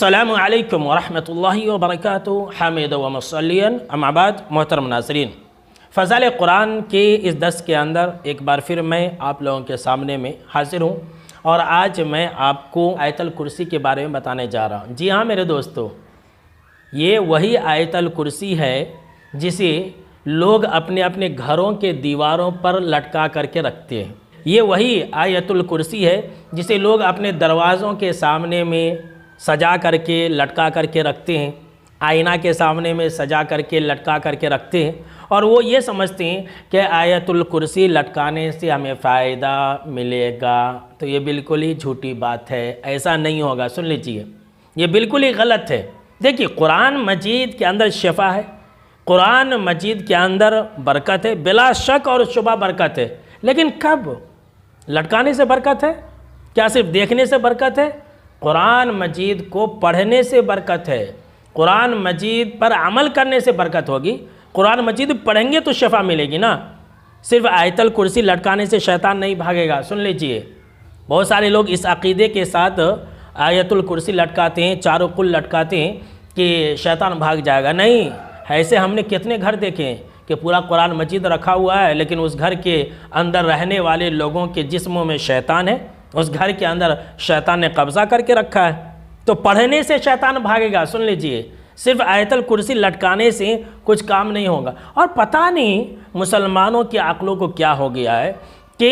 अस्सलामु अलैकुम वरहमतुल्लाहि वबरकातुहू हामिद व मुसल्लियन अम्मा बाद। मोहतरम नाज़रीन, फ़ज़ाइल कुरान के इस दर्स के अंदर एक बार फिर मैं आप लोगों के सामने में हाज़िर हूँ और आज मैं आपको आयतुल कुर्सी के बारे में बताने जा रहा हूँ। जी हाँ मेरे दोस्तों, ये वही आयतुल कुर्सी है जिसे लोग अपने अपने घरों के दीवारों पर लटका करके रखते हैं। ये वही आयतुल कुर्सी है जिसे लोग अपने दरवाज़ों के सामने में सजा करके लटका करके रखते हैं, आईना के सामने में सजा करके लटका करके रखते हैं और वो ये समझते हैं कि आयतुल कुर्सी लटकाने से हमें फ़ायदा मिलेगा। तो ये बिल्कुल ही झूठी बात है, ऐसा नहीं होगा। सुन लीजिए, ये बिल्कुल ही गलत है। देखिए, कुरान मजीद के अंदर शिफा है, कुरान मजीद के अंदर बरकत है, बिला शक और शुबा बरकत है। लेकिन कब? लटकाने से बरकत है क्या? सिर्फ देखने से बरकत है? कुरान मजीद को पढ़ने से बरकत है, कुरान मजीद पर अमल करने से बरकत होगी। कुरान मजीद पढ़ेंगे तो शफा मिलेगी ना। सिर्फ आयतुल कुर्सी लटकाने से शैतान नहीं भागेगा। सुन लीजिए, बहुत सारे लोग इस अक़ीदे के साथ आयतुल कुर्सी लटकाते हैं, चारों कुल लटकाते हैं कि शैतान भाग जाएगा। नहीं, ऐसे हमने कितने घर देखे हैं कि पूरा कुरान मजीद रखा हुआ है लेकिन उस घर के अंदर रहने वाले लोगों के जिस्मों में शैतान है, उस घर के अंदर शैतान ने कब्ज़ा करके रखा है। तो पढ़ने से शैतान भागेगा। सुन लीजिए, सिर्फ आयतुल कुर्सी लटकाने से कुछ काम नहीं होगा। और पता नहीं मुसलमानों की अक्लों को क्या हो गया है कि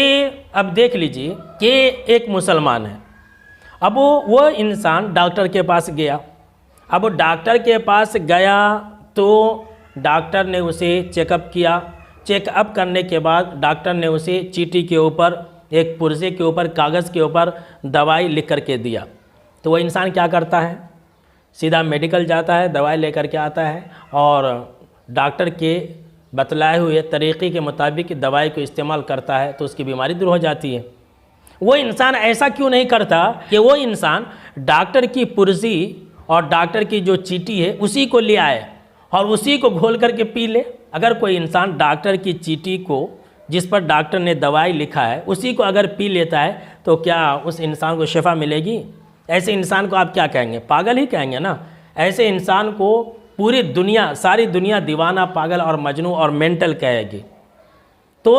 अब देख लीजिए कि एक मुसलमान है, अब वो इंसान डॉक्टर के पास गया। अब वो डॉक्टर के पास गया तो डॉक्टर ने उसे चेकअप किया। चेकअप करने के बाद डॉक्टर ने उसे चीटी के ऊपर, एक पुर्जे के ऊपर, कागज़ के ऊपर दवाई लिख करके दिया। तो वह इंसान क्या करता है? सीधा मेडिकल जाता है, दवाई लेकर के आता है और डॉक्टर के बतलाए हुए तरीक़े के मुताबिक दवाई को इस्तेमाल करता है तो उसकी बीमारी दूर हो जाती है। वो इंसान ऐसा क्यों नहीं करता कि वो इंसान डॉक्टर की पुर्जी और डॉक्टर की जो चीटी है उसी को ले आए और उसी को घोल करके पी ले? अगर कोई इंसान डॉक्टर की चीटी को, जिस पर डॉक्टर ने दवाई लिखा है, उसी को अगर पी लेता है तो क्या उस इंसान को शिफा मिलेगी? ऐसे इंसान को आप क्या कहेंगे? पागल ही कहेंगे ना। ऐसे इंसान को पूरी दुनिया, सारी दुनिया दीवाना, पागल और मजनू और मेंटल कहेगी। तो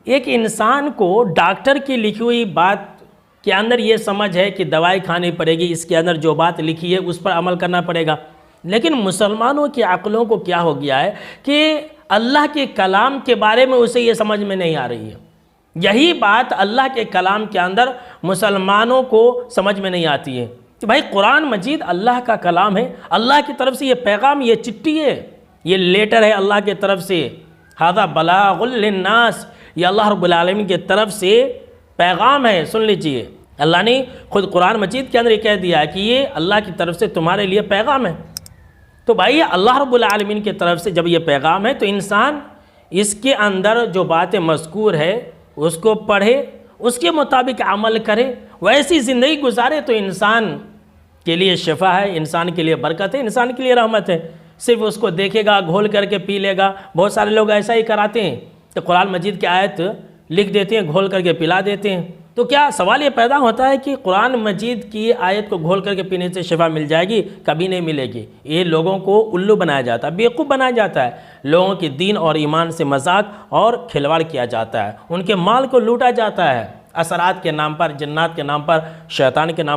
एक इंसान को डॉक्टर की लिखी हुई बात के अंदर ये समझ है कि दवाई खानी पड़ेगी, इसके अंदर जो बात लिखी है उस पर अमल करना पड़ेगा। लेकिन मुसलमानों की अक्लों को क्या हो गया है कि अल्लाह के कलाम के बारे में उसे ये समझ में नहीं आ रही है। यही बात अल्लाह के कलाम के अंदर मुसलमानों को समझ में नहीं आती है कि भाई कुरान मजीद अल्लाह का कलाम है, अल्लाह की तरफ से ये पैगाम, ये चिट्ठी है, ये लेटर है अल्लाह की तरफ से। हाज़ा बलागुल लिन्नास, ये अल्लाह रब्बुल आलमीन की तरफ से पैगाम है। सुन लीजिए, अल्लाह ने खुद कुरान मजीद के अंदर ये कह दिया है कि ये अल्लाह की तरफ से तुम्हारे लिए पैगाम है। तो भाई अल्लाह रब्बुल आलमीन की तरफ से जब ये पैगाम है तो इंसान इसके अंदर जो बातें मज़कूर है उसको पढ़े, उसके मुताबिक अमल करे, वैसी ज़िंदगी गुजारे तो इंसान के लिए शिफा है, इंसान के लिए बरकत है, इंसान के लिए रहमत है। सिर्फ उसको देखेगा, घोल करके पी लेगा। बहुत सारे लोग ऐसा ही कराते हैं तो कुरान मजीद की आयत लिख देते हैं, घोल करके पिला देते हैं। तो क्या सवाल ये पैदा होता है कि कुरान मजीद की आयत को घोल करके पीने से शिफा मिल जाएगी? कभी नहीं मिलेगी। ये लोगों को उल्लू बनाया जाता है, बेवकूफ़ बनाया जाता है। लोगों के दीन और ईमान से मजाक और खिलवाड़ किया जाता है, उनके माल को लूटा जाता है, असरात के नाम पर, जन्नात के नाम पर, शैतान के नाम पर।